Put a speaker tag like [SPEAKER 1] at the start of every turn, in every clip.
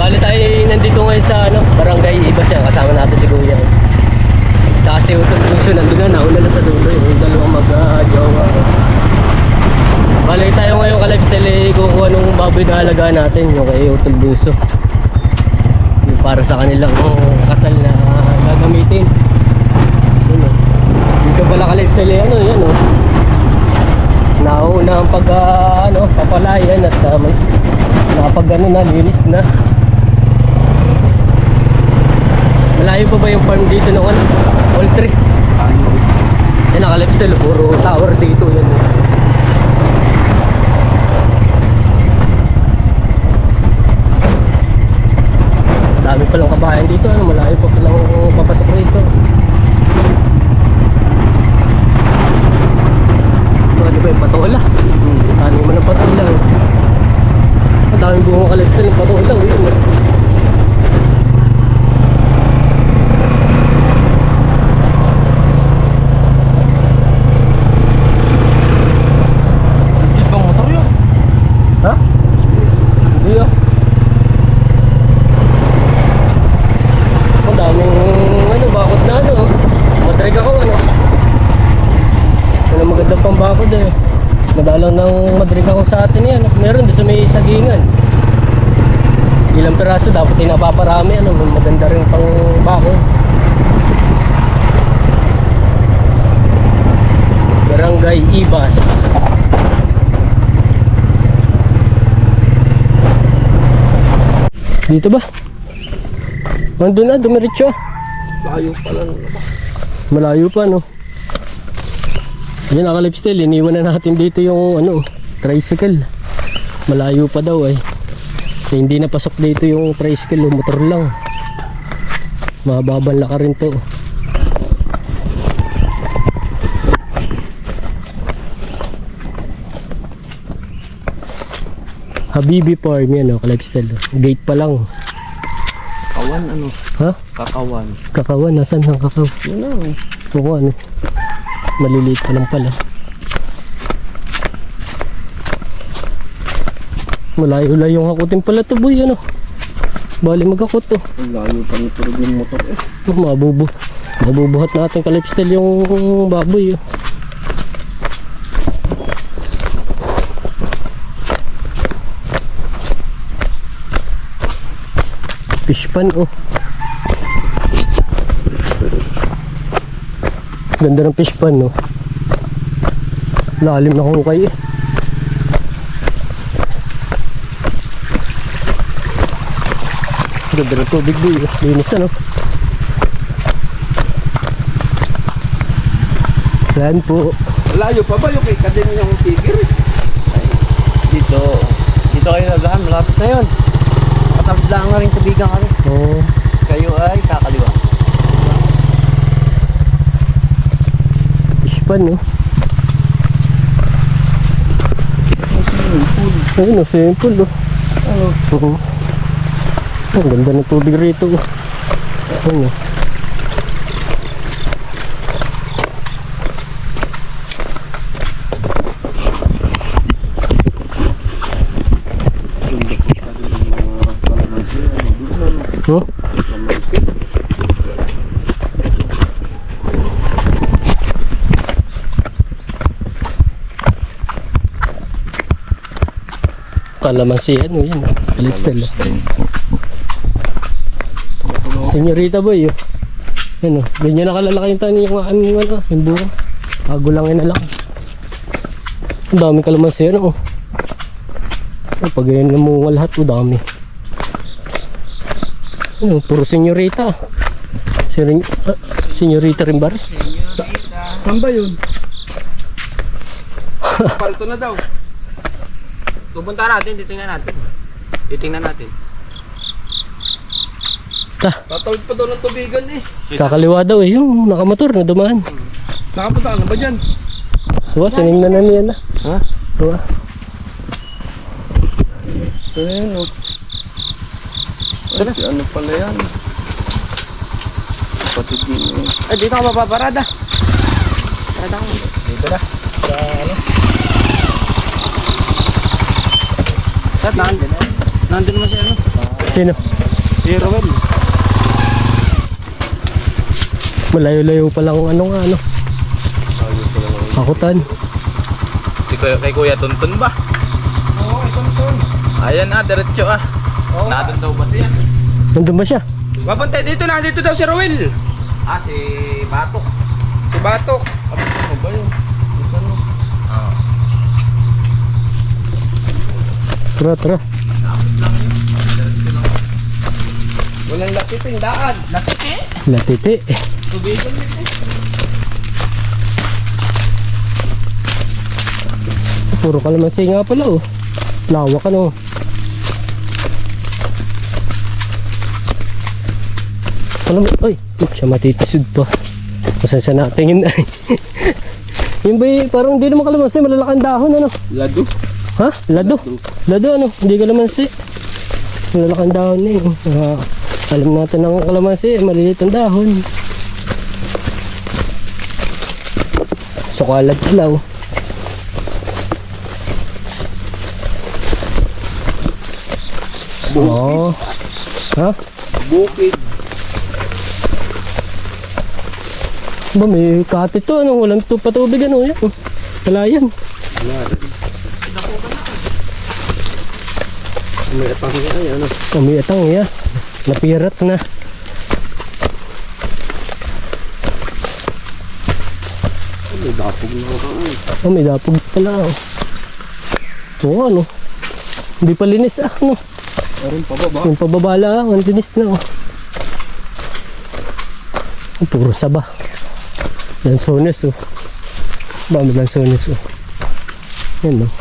[SPEAKER 1] Bali tayo nandito ngayon sa barangay Ibas yan. Kasama natin si Kuya. Tsaka si Utol Bunso nandun na. Nauna na sa dulo yung dalawang mag-jowa. Bali tayo ngayon ka-lifestyle kukuha nung baboy na halaga natin. Yung kay Utol Bunso. Yung para sa kanilang kasal na gagamitin. Dito pala ka-lifestyle yan nauna ang papalayan at nakapag na, linis na. Malayo pa ba yung farm dito ng poultry? Yan naka-lifestyle, puro tower dito yan. Dami palang kabayan dito, malayo pa palang papasok rito. Ano ba yung patola? Tani mo ng patola. Ang daming buong kalipsa ng patola.
[SPEAKER 2] Hindi bang motor yun?
[SPEAKER 1] Ha? Hindi ah. Ang daming bakot na matreg ako Ano magandang pambakod Madalang ng madrig ako sa atin yan. Meron doon sa may sagingan. Ilang piraso dapat napaparami. Maganda rin pang bakod. Barangay Ibas. Dito ba? Nandun na, dumiretso.
[SPEAKER 2] Layo pala.
[SPEAKER 1] Malayo pa Yan naka-lifestyle, iniwan na natin dito yung tricycle. Malayo pa daw Kaya hindi na pasok dito yung tricycle, motor lang. Mababang laka rin to. Habibi Farm yan naka-lifestyle. Gate pa lang.
[SPEAKER 2] Kawan
[SPEAKER 1] Ha?
[SPEAKER 2] Kakawan.
[SPEAKER 1] Kakawan, nasan ang kakaw?
[SPEAKER 2] Yun lang
[SPEAKER 1] Oo maliliit pa lang pala. Malayo-layo yung hakutin pala to boy Bali magakot to.
[SPEAKER 2] Layo pa nito yung motor
[SPEAKER 1] Mabubuhat natin ka-lifestyle yung baboy Fish pan Ganda ng fish pan Lalim na hukay Ganda ng tubig boy Linis Yan po.
[SPEAKER 2] Layo pa ba yung kay Kadin yung tigir?
[SPEAKER 3] Dito kayo nagahan, malapit na yun. Patapos lang nga rin tubigan ka rin.
[SPEAKER 1] Oo.
[SPEAKER 3] Kayo ay kakaliwa.
[SPEAKER 1] Fish pan Ayun simple Oo. Ang ganda ng tubig rito Ayun Kalamansi yan lifestyle Senyorita boy ganyan nakalalaki yung tani yung bunga agulangin na lang ang dami kalamansi pag yan namunga lahat dami puro senyorita senyorita rin ba rin?
[SPEAKER 2] Saan ba yun? Palto na daw. Pupunta natin, titingnan natin. Tatawid pa daw ng tubigan
[SPEAKER 1] Kakaliwa daw yung nakamotor na dumaan.
[SPEAKER 2] Nakapunta ka na ba dyan?
[SPEAKER 1] Tinignan na niya
[SPEAKER 2] Ha?
[SPEAKER 1] Ito
[SPEAKER 2] yun Ay, ano pala yan? Kapatid din dito ka mapaparada. Parada ka mo. Dito na. Nandun mo siya
[SPEAKER 1] Sino?
[SPEAKER 2] Si Ruel.
[SPEAKER 1] Malayo-layo pa lang ano nga ano. Hakutan.
[SPEAKER 4] Kay Kuya Tuntun ba?
[SPEAKER 2] Oo, ito ito.
[SPEAKER 4] Ayan diretso Nandun daw ba siya?
[SPEAKER 1] Nandun ba siya?
[SPEAKER 2] Papunta dito na, dito daw si Ruel.
[SPEAKER 4] Si Batok.
[SPEAKER 2] Si Batok.
[SPEAKER 4] Ano ba yun?
[SPEAKER 1] Tara, tara.
[SPEAKER 2] Walang lapit yung daan.
[SPEAKER 1] Latiti.
[SPEAKER 2] Tubigan mo
[SPEAKER 1] Puro kalamansi nga pala oh. Lawak ano. Alam mo, ay, siya matitisod pa. Pasensya na tingin ay. Yung ba parang hindi naman kalamansi, malalakang dahon ano.
[SPEAKER 2] Lado.
[SPEAKER 1] Ha? Lado. Lado ano, hindi kalamansi. Malalakang dahon eh. Alam natin ang kalamansi, maliliit ang dahon. Sukalat ilaw. Oo. Ha?
[SPEAKER 2] Bukid.
[SPEAKER 1] Ba may kahit ito ano, walang patubig ano yan. Kalayan.
[SPEAKER 3] May atang nga ano.
[SPEAKER 1] Umiatang ya. Napirat na.
[SPEAKER 3] May dapog na ako.
[SPEAKER 1] Oh, may dapog pala. Oh. Oo ano. Hindi pa linis ano.
[SPEAKER 2] Meron pa ba?
[SPEAKER 1] Yung pababala, ang linis na oh. Oh, puro saba. Lansones oh. Dami lansones oh. Yan oh.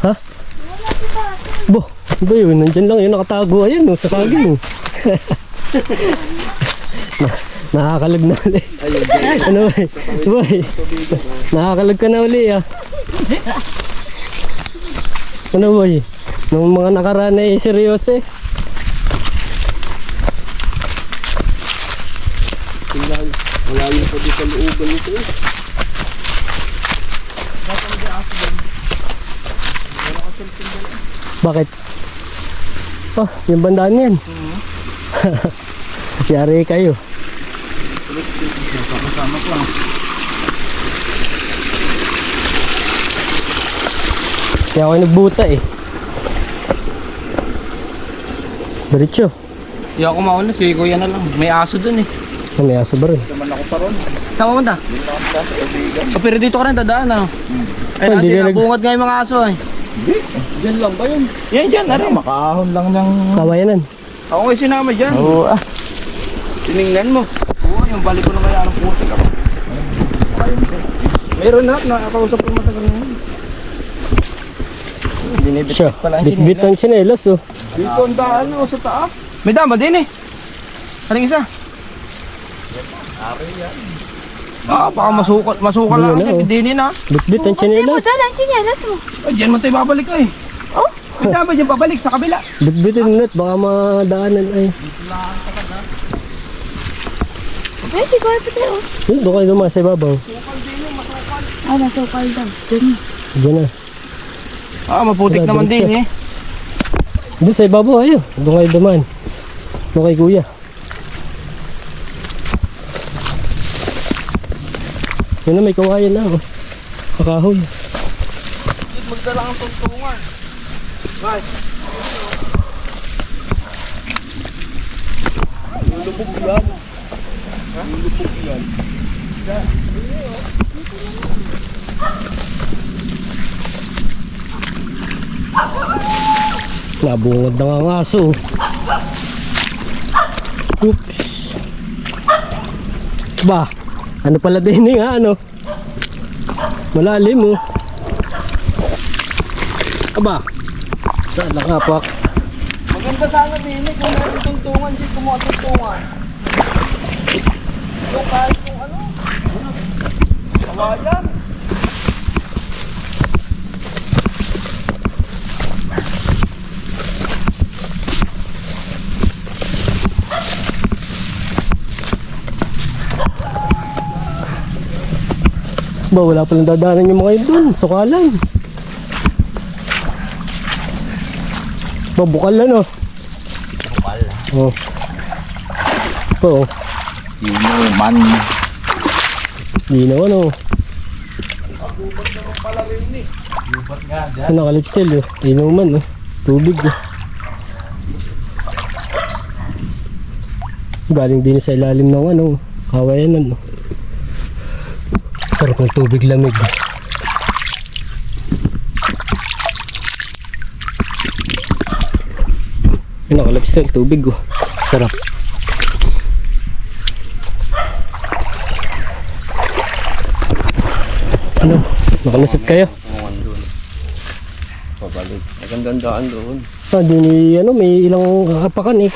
[SPEAKER 1] Ha? Bo, ba yun? Nandyan lang yun, nakatago. Ayan oh, sa saging. Nakakalag na uli. Ano ba? Boy, nakakalag ka na uli ah. Ano boy? Nung mga nakaraan eh, seryoso eh.
[SPEAKER 3] Malayo pa dito sa looban nito eh.
[SPEAKER 1] Bakit? Oh, yung bandaan yan. Yari kayo. Kaya ako nagbuta eh. Diretso.
[SPEAKER 2] Hindi ako mauna, si Kuya na lang. May aso dun eh.
[SPEAKER 1] May aso ba rin?
[SPEAKER 2] Saan mo punta? Pero dito ka rin dadaan ano? Ay,
[SPEAKER 1] Hindi
[SPEAKER 2] natin,
[SPEAKER 1] ka nag-
[SPEAKER 2] nabungad nga yung mga aso eh.
[SPEAKER 3] Diyan lang ba yun?
[SPEAKER 2] Yan dyan, ano?
[SPEAKER 4] Makaahon lang ng...
[SPEAKER 1] Kawayanan.
[SPEAKER 2] Ako nga sinama dyan.
[SPEAKER 4] Oo
[SPEAKER 2] Tiningnan mo. Oo, yung balik ko na kaya ng putik ako. Meron na, nakakausap ko matagal na yun. Binibit
[SPEAKER 1] Siya,
[SPEAKER 2] pala ang
[SPEAKER 1] bit-bit ang tsinelas oh.
[SPEAKER 2] Dito ang daan o sa taas. May dama din eh. Aling isa? Baka masukal lang
[SPEAKER 1] Hindi na,
[SPEAKER 2] dyan.
[SPEAKER 1] oh.
[SPEAKER 2] Dinin na.
[SPEAKER 1] Bit-bit ang tsinelas.
[SPEAKER 5] Ang tsinelas mo.
[SPEAKER 2] Ay, dyan mo tayo babalik eh.
[SPEAKER 5] Oh?
[SPEAKER 2] May dama dyan babalik sa kabila.
[SPEAKER 1] Bit-bitin ulit, baka madaanan ay.
[SPEAKER 5] Ay, si Carpet eh.
[SPEAKER 1] Yun, doon kayo dumaan sa ibabaw.
[SPEAKER 5] Ah, masukal daw. Diyan.
[SPEAKER 1] Diyan na.
[SPEAKER 2] Maputik
[SPEAKER 1] Wala,
[SPEAKER 2] naman
[SPEAKER 1] diretso.
[SPEAKER 2] din eh.
[SPEAKER 1] Doon sa ibabaw, ayun. Doon kayo dumaan. Doon kay kuya. Yun na, may kawayan na oh. Kakahol.
[SPEAKER 2] Magdala ang tungtungan. Bye. Lubog yan. Lubog yan.
[SPEAKER 1] Nabungod na nga ang aso. Oops. Ba, ano pala din nga ano? Malalim oh. Aba, saan nakapak?
[SPEAKER 2] Maganda sana din eh. Kung meron tungtungan dito, kumuha tungtungan. Yung kahit kung ano. Kawayan.
[SPEAKER 1] Ba, wala palang dadaanan yung mga yun dun. Sukalan. Ba, bukal na no?
[SPEAKER 4] Bukal.
[SPEAKER 1] Oh. Oo.
[SPEAKER 4] Inuman.
[SPEAKER 1] Di na ano. Ano, kalipstil eh. Inuman eh. Tubig eh. Galing din sa ilalim ng ano, kawayanan. No? Sarap ng tubig lamig. Yun, nakalipstil, tubig oh. Sarap. Ano? Nakalusot kayo?
[SPEAKER 3] Pabalik. Magandang daan doon.
[SPEAKER 1] Ah, di ano, may ilang apakan eh.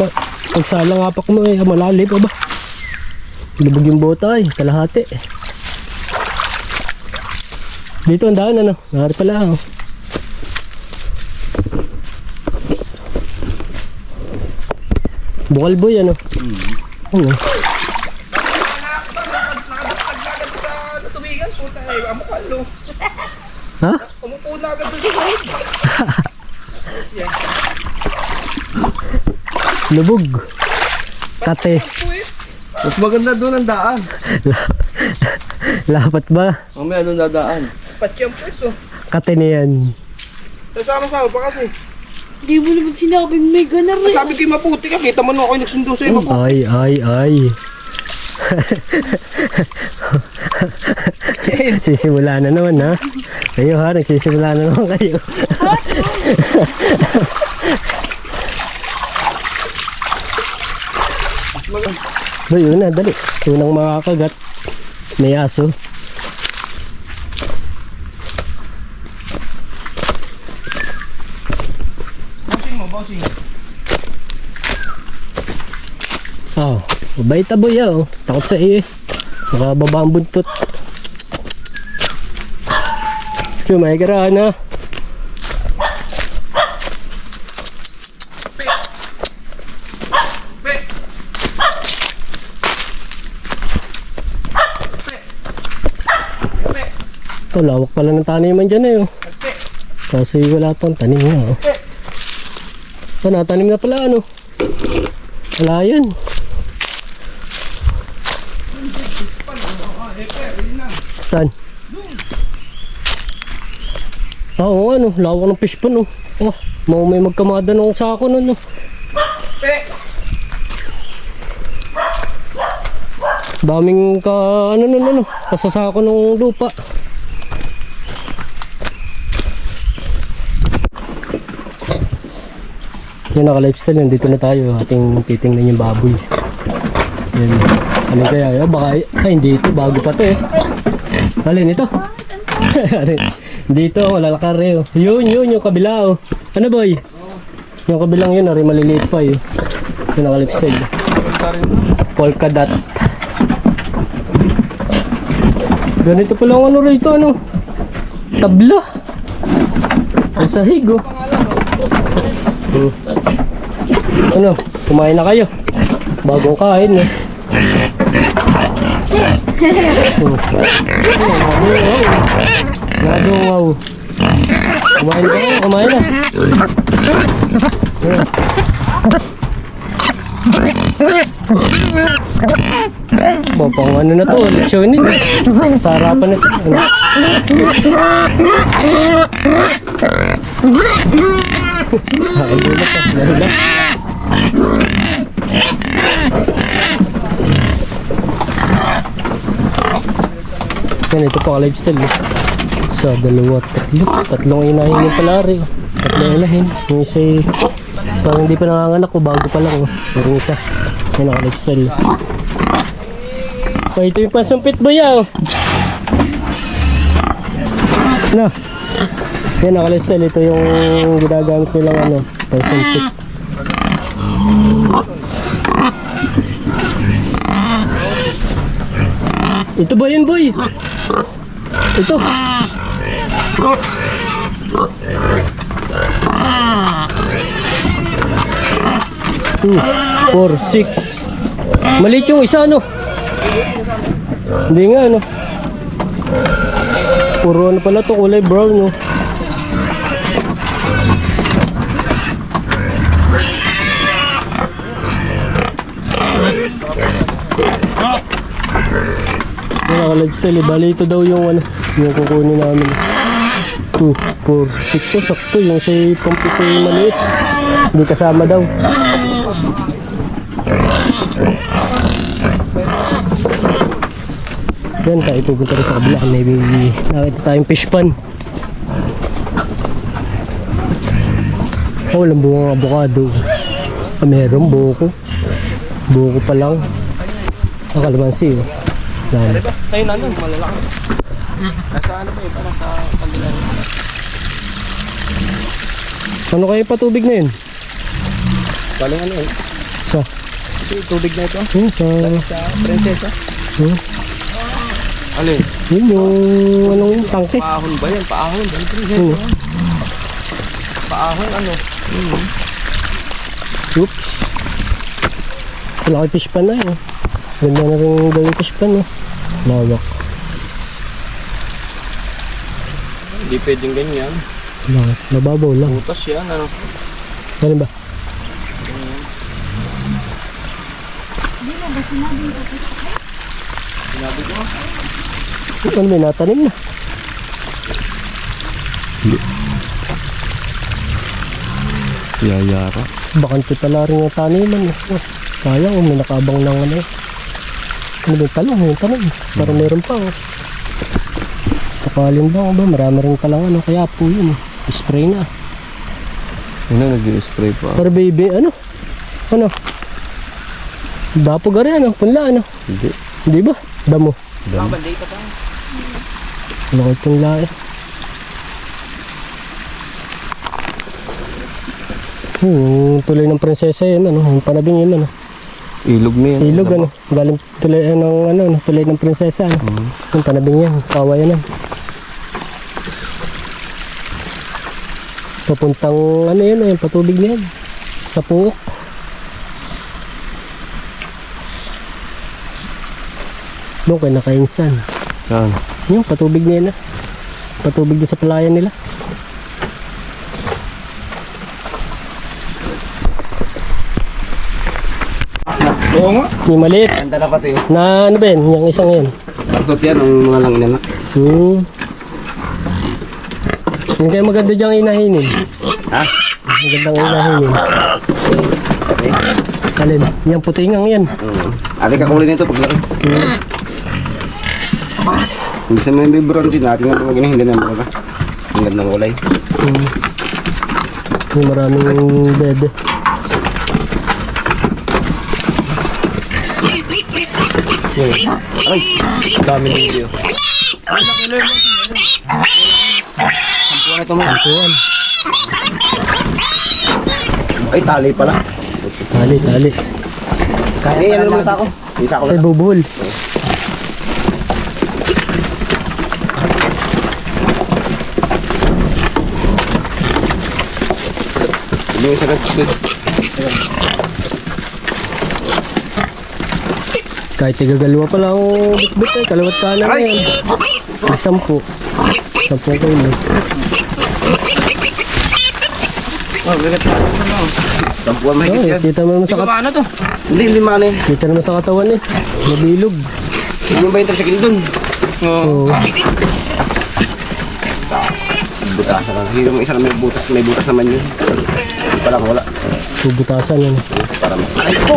[SPEAKER 1] Pag salang apak mo eh, malalim pa ba? Lubog yung bota eh, kalahati. Dito ang daan ano, nahari pala oh. Bukal boy ano? Ano?
[SPEAKER 2] Tubigan, puta eh. Amukal, no?
[SPEAKER 1] Ha?
[SPEAKER 2] Umupo na agad doon sa sahig.
[SPEAKER 1] Lubog. Kate.
[SPEAKER 3] Mas maganda doon ang daan.
[SPEAKER 1] Lapat ba?
[SPEAKER 3] Mamaya doon dadaan.
[SPEAKER 2] Patyang pwesto.
[SPEAKER 1] Kate niyan.
[SPEAKER 2] Sasama-sama pa kasi.
[SPEAKER 5] Di mo naman sinabing may ganar eh.
[SPEAKER 2] Sabi ko yung maputi ka. Kita mo na ako yung nagsundo sa'yo maputi.
[SPEAKER 1] Ay. Sisimula na naman ha. Kayo ha, nagsisimula na naman kayo. Ba yun na, dali. Tunang makakagat. May aso.
[SPEAKER 2] Bossing mo, bossing.
[SPEAKER 1] Oh, mabait na boy oh. Takot sa iyo eh. Nakababa ang buntot. May karaan ha. Ito, lawak pala ng taniman dyan eh oh. Kasi wala pang tanim nga oh. Ito, natanim na pala ano. Wala yan. Saan? Oo ano, lawak ng fish pan oh. Oh, may magkamada ng sako nun oh. Daming ka ano, kasasako ng lupa. Yan, naka-lifestyle, nandito na tayo. Ating titingnan yung baboy. Yan. Ano kaya? Baka, hindi ito. Bago pa to eh. Alin ito? Dito, lalakar eh. Yun, yung kabila oh. Ano boy? Yung kabilang yun, ari maliliit pa eh. Yung naka-lifestyle. Polka dot. Ganito pala ang ano rito, ano? Tabla. Ang sahig oh. Ano, kumain na kayo. Bagong kain eh. Wow. Kumain ka na, kumain na. Pang ano na to, leksyonin. Sa harapan na to. Nagulat ka, nagulat. Yan, ito po ka-lifestyle eh. Sa dalawa, tatlong inahin yung palari oh. Tatlong inahin. Yung isa eh, parang hindi pa nanganganak ko, bago pa lang oh. Pero isa, yan ka-lifestyle oh, ito yung pansumpit ba yan oh. No. Yan, naka-lifestyle. Ito yung ginagamit nilang ano, pansumpit. Ito ba yun boy? Ito. 2, 4, 6. Maliit yung isa, no? Hindi nga, no? Puro ano pala to, kulay brown, no? Yung naka-lifestyle, bali ito daw yung ano, yung kukunin namin. 2, 4, 6, so sakto yung sa pampito yung maliit. Hindi kasama daw. Yan, tayo pupunta rin sa kabila. Maybe nakita tayong fish pan. Oh, walang bungang avocado. Ah, meron buko. Buko pa lang. Ang kalamansi, oh. Yan.
[SPEAKER 4] Tayo na nun, malalaki. Nasa ano pa yun? Parang sa kandilan.
[SPEAKER 1] Ano kayo patubig na yun?
[SPEAKER 4] Galing ano yun?
[SPEAKER 1] Sa?
[SPEAKER 4] Kasi tubig na ito.
[SPEAKER 1] Yun, sa...
[SPEAKER 4] Sa prinsesa.
[SPEAKER 1] Hmm?
[SPEAKER 4] Alin?
[SPEAKER 1] Yun yung... Anong yung tangke?
[SPEAKER 4] Paahon ba yan? Paahon ba?
[SPEAKER 1] Yun, oh.
[SPEAKER 4] Paahon ano?
[SPEAKER 1] Oops. Malaki fish pan na yun. Ganda na rin gawing fish pan, oh. Lawak.
[SPEAKER 4] Hindi pwedeng ganyan.
[SPEAKER 1] Bakit? Mababaw lang.
[SPEAKER 4] Butas yan ano?
[SPEAKER 1] Ganun ba?
[SPEAKER 4] Sinabi ko.
[SPEAKER 1] Ano may natanim na?
[SPEAKER 4] Yayara.
[SPEAKER 1] Bakante pala rin yung taniman, eh. Oh, sayang, oh, may nakabang ng ano. Ano ba yung talong? Yung talong. Parang meron pa, oh. Sakalin lang ba? Marami rin talang ano. Kaya po yun. Spray na.
[SPEAKER 4] Ano nag-spray pa?
[SPEAKER 1] Pero baby, ano? Ano? Dapo gari, ano? Punla, ano?
[SPEAKER 4] Hindi.
[SPEAKER 1] Hindi ba? Damo.
[SPEAKER 4] Banday ka pa.
[SPEAKER 1] Laki punla, eh. Yung tuloy ng prinsesa yun, ano? Yung panabing yun, ano?
[SPEAKER 4] Ilog na yan.
[SPEAKER 1] Ilog, ano? Galing tuloy ng, ano, tuloy ng prinsesa, ano? Yung panabing yan, kawayan, ano? Papuntang, ano yun, yung patubig na yan. Sa puok. Doon kayo nakainsan.
[SPEAKER 4] Saan?
[SPEAKER 1] Yung patubig na yan, ah. Patubig na sa palayan nila.
[SPEAKER 4] Oo nga.
[SPEAKER 1] Yung maliit.
[SPEAKER 3] Ganda na pati.
[SPEAKER 1] Na ano ba yun? Yung isang yan.
[SPEAKER 3] Asot yan, ang mga lang nila.
[SPEAKER 1] Yung kaya maganda diyang inahinin.
[SPEAKER 3] Ha?
[SPEAKER 1] Magandang inahinin. Alin? Yung putingang yan.
[SPEAKER 3] Ate ka kulin nito paglaki. Hindi sa mga biberon din natin na mga hindi na mga. Ang gandang kulay.
[SPEAKER 1] Yung maraming bede.
[SPEAKER 3] Ay!
[SPEAKER 4] Dami ng video.
[SPEAKER 3] Sampuan ito mo.
[SPEAKER 1] Sampuan.
[SPEAKER 3] Ay, tali pala.
[SPEAKER 1] Tali, tali.
[SPEAKER 3] Eh, ano naman sa ako? Isa ako
[SPEAKER 1] Ay,
[SPEAKER 3] lang.
[SPEAKER 1] bubuhol.
[SPEAKER 3] Hindi mo isa good.
[SPEAKER 1] Kahit tigagalawa pa lang bitbit ay kalawat kanan na yan. May 10. 10 kayo.
[SPEAKER 3] Oh, bigat sa ano. Sampuan
[SPEAKER 1] Oh,
[SPEAKER 3] mahigit yan.
[SPEAKER 1] kita mo naman sa
[SPEAKER 4] Paano to?
[SPEAKER 3] Hindi maano eh.
[SPEAKER 1] kita naman sa katawan eh. Nabilog.
[SPEAKER 3] Ano ba yung tricycle dun?
[SPEAKER 1] Oo.
[SPEAKER 3] Butasan lang. Hindi mo isa na may butas naman yun. Hindi pa lang wala.
[SPEAKER 1] Bubutasan yan.
[SPEAKER 3] Para ay ko!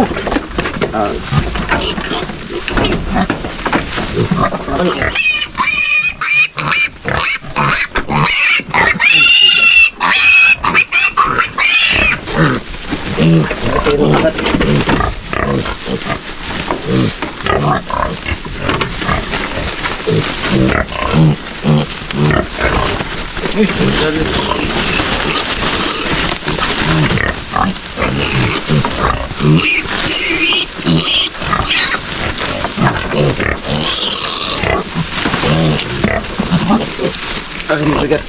[SPEAKER 3] Ay, bigat.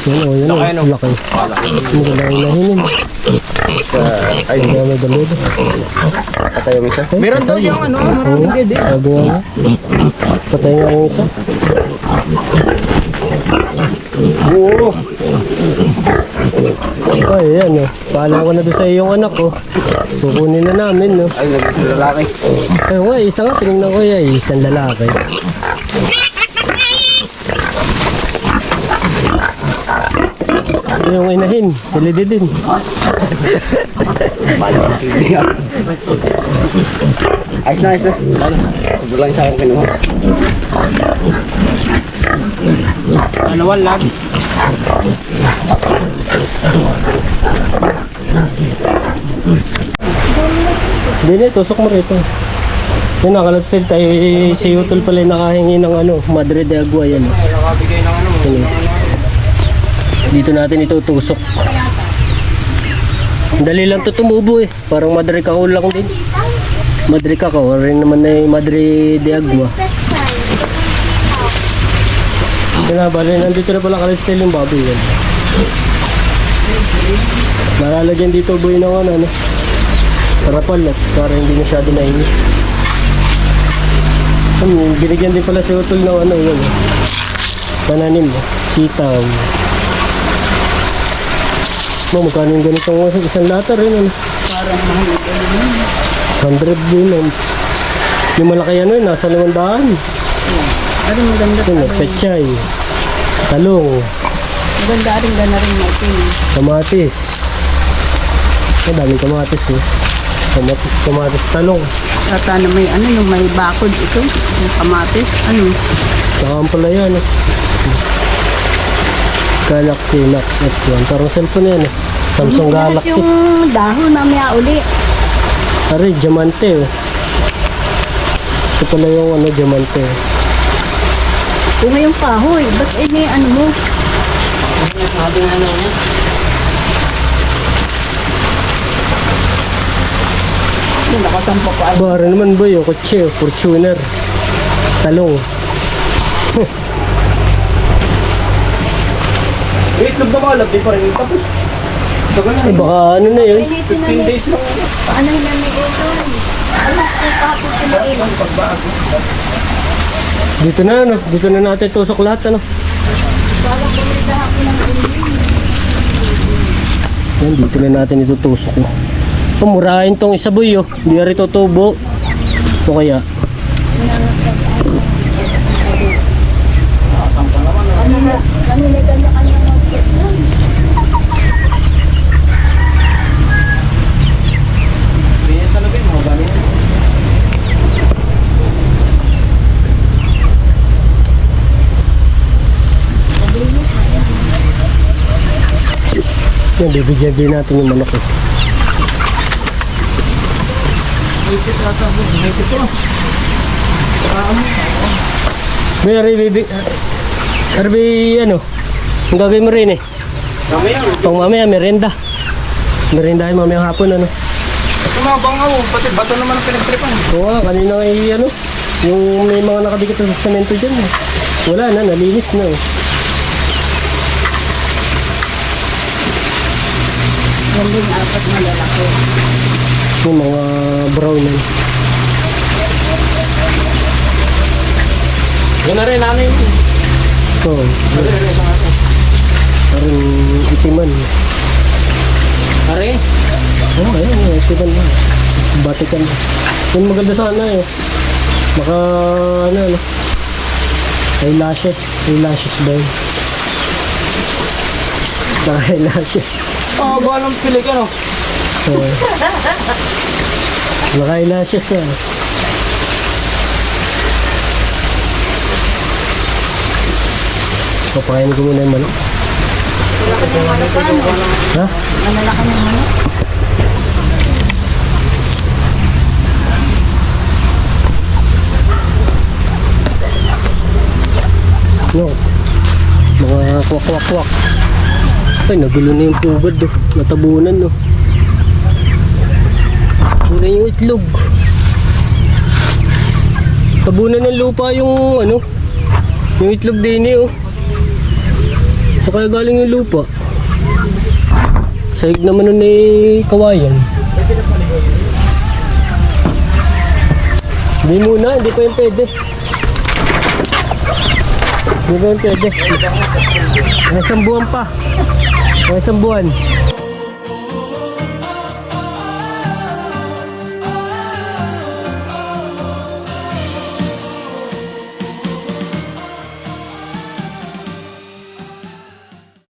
[SPEAKER 1] Yan o, yan o. Laki. Hindi ko lang inahinin.
[SPEAKER 3] Ay,
[SPEAKER 1] Hindi may dalito.
[SPEAKER 3] patay yung isa.
[SPEAKER 4] Meron daw siyang ano, maraming dede.
[SPEAKER 1] Sabi nga nga. Patay nga yung isa. Oo. Ay, yan oh. Paalam ko na doon sa iyong anak ko. Kukunin na namin, no.
[SPEAKER 3] Ay, lalaki.
[SPEAKER 1] Ay, nga, isa nga, tinignan ko yan, isang lalaki. Yung inahin, silidi din.
[SPEAKER 3] Ayos na, ayos na. Ano? Ito lang sa akin kinuha.
[SPEAKER 2] Dalawan lang.
[SPEAKER 1] Hindi na, tusok mo rito. Yung nakalapsil tayo, si Utol pala yung nakahingi ng ano, Madre de Agua yan.
[SPEAKER 2] Nakabigay ng ano.
[SPEAKER 1] Yan, eh. Dito natin itutusok. Dali lang to tumubo eh. Parang Madre Cacao lang din. Madre Cacao, rin naman na yung Madre de Agua. Bali, nandito na pala kalapsil yung baboy yan. Malalagyan dito boy ng ano. Parapal at para hindi masyado mainit. Binigyan din pala si Utol ng ano yun. Pananim, sitaw. Magkano yung ganitong isang lata rin ano?
[SPEAKER 5] Parang mahal.
[SPEAKER 1] 100 din. Yung malaki ano yun, nasa 500.
[SPEAKER 5] Ano maganda
[SPEAKER 1] Yun, pechay. Talong.
[SPEAKER 5] Maganda rin gana rin natin.
[SPEAKER 1] Kamatis. Ang daming kamatis eh. Kamatis talong.
[SPEAKER 5] Ata na may ano yung may bakod ito. Yung kamatis. Ano?
[SPEAKER 1] Saka ang pala yan eh. Galaxy Max F1. Parang cellphone yan eh. Samsung Galaxy.
[SPEAKER 5] Yung dahon mamaya uli.
[SPEAKER 1] Ari, diamante eh. Ito pala yung ano, diamante eh.
[SPEAKER 5] Kung ngayong kahoy. Ba't ini ano mo?
[SPEAKER 3] Sabi nga na niya.
[SPEAKER 5] Nakasampa pa.
[SPEAKER 1] Bari naman ba yung kotse, Fortuner. Talong.
[SPEAKER 2] Itlog na malap, di pa rin tapos. Tagal na.
[SPEAKER 1] Eh baka ano na yun.
[SPEAKER 2] 15 days lang.
[SPEAKER 5] Ano yung lamig ito? Ano yung kapit ko na ilan?
[SPEAKER 1] Dito na ano, dito na natin tusok lahat ano.
[SPEAKER 5] Parang bumili ako ng
[SPEAKER 1] Yan, dito na natin itutusok no. Pumurahin tong isa boy oh. Hindi rin tutubo. Ito kaya.
[SPEAKER 5] Kami may kanya-kanya mag-get nun.
[SPEAKER 2] Ganyan talaga yung mga galing.
[SPEAKER 1] Yan, bibigyan din natin yung manok eh. May Arbi, ano, ang gagawin mo rin eh.
[SPEAKER 2] Mamaya,
[SPEAKER 1] Pang mamaya, merenda. Merendahin mamaya hapon, ano.
[SPEAKER 2] tumabang ako. Pati bato naman ang pinagtripan.
[SPEAKER 1] Oo nga, kanina ay, ano, yung may mga nakadikit na sa semento dyan eh. Wala na, nalinis na eh.
[SPEAKER 5] Yan din apat na lalaki.
[SPEAKER 1] Yung mga brown na.
[SPEAKER 2] Yan na rin, nanay mo.
[SPEAKER 1] Oo,
[SPEAKER 2] Pare, isang ato.
[SPEAKER 1] parang itiman.
[SPEAKER 2] Pare?
[SPEAKER 1] Oo, ayun, itiman na. Batikan na. Yung maganda sana eh. Maka, ano, eyelashes. Eyelashes ba yun? Saka eyelashes.
[SPEAKER 2] Ah, ba nang pili ka, no?
[SPEAKER 1] Oo. Maka eyelashes yan. Papain ko muna yung manok. Ha?
[SPEAKER 5] Malalaki ng manok.
[SPEAKER 1] No. Mga kwak-kwak-kwak. Ay, nagulo na yung pugad do. Natabunan no. Muna yung itlog. Tabunan ng lupa yung ano. Yung itlog din eh oh. So kaya galing yung lupa. Sahig naman nun eh kawayan. Hindi muna, hindi pa yung pwede. Hindi ba yun pwede? May isang buwan pa. May isang buwan.